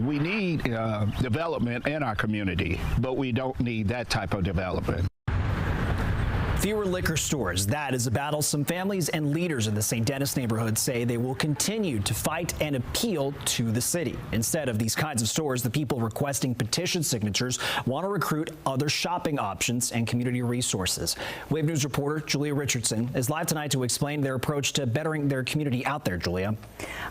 We need development in our community, but we don't need that type of development. Fewer liquor stores. That is a battle some families and leaders in the St. Denis neighborhood say they will continue to fight and appeal to the city. Instead of these kinds of stores, the people requesting petition signatures want to recruit other shopping options and community resources. Wave News reporter Julia Richardson is live tonight to explain their approach to bettering their community out there. Julia.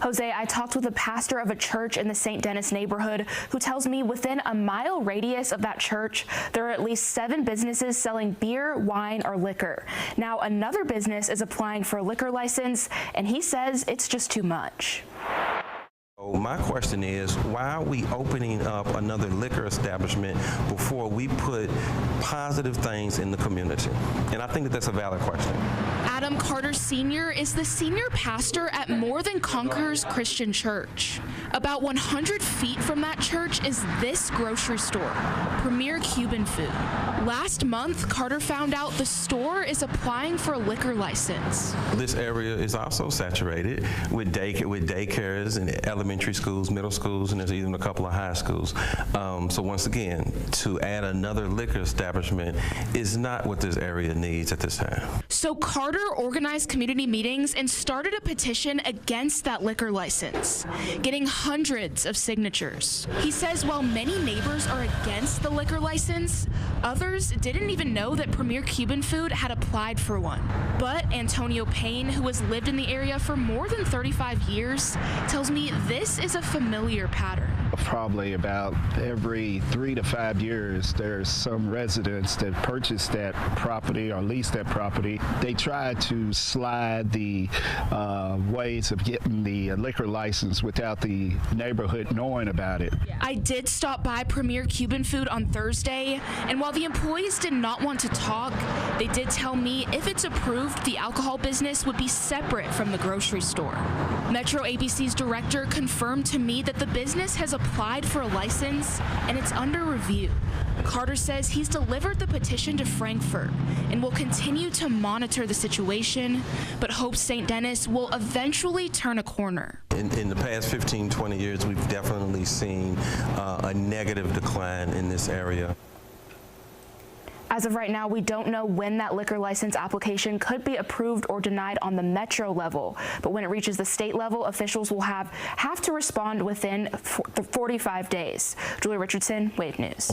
Jose, I talked with a pastor of a church in the St. Denis neighborhood who tells me within a mile radius of that church, there are at least 7 businesses selling beer, wine, or liquor. Now, another business is applying for a liquor license, and he says it's just too much. My question is, why are we opening up another liquor establishment before we put positive things in the community? And I think that that's a valid question. Adam Carter Sr. is the senior pastor at More Than Conquerors Christian Church. About 100 feet from that church is this grocery store, Premier Cuban Food. Last month, Carter found out the store is applying for a liquor license. This area is also saturated with daycares and elementary schools, middle schools, and there's even a couple of high schools. So once again, to add another liquor establishment is not what this area needs at this time. So Carter organized community meetings and started a petition against that liquor license, getting hundreds of signatures. He says while many neighbors are against the liquor license, others didn't even know that Premier Cuban Food had applied for one. But Antonio Payne, who has lived in the area for more than 35 years, tells me this is a familiar pattern. Probably about every 3 to 5 years, there's some residents that purchase that property or lease that property. They try to slide the ways of getting the liquor license without the neighborhood knowing about it. I did stop by Premier Cuban Food on Thursday, and while the employees did not want to talk, they did tell me if it's approved, the alcohol business would be separate from the grocery store. Metro ABC's director confirmed to me that the business has applied for a license and it's under review. Carter says he's delivered the petition to Frankfurt and will continue to monitor the situation, but hopes St. Denis will eventually turn a corner. In the past 15, 20 years, we've definitely seen a negative decline in this area. As of right now, we don't know when that liquor license application could be approved or denied on the metro level. But when it reaches the state level, officials will have to respond within 45 days. Julia Richardson, Wave News.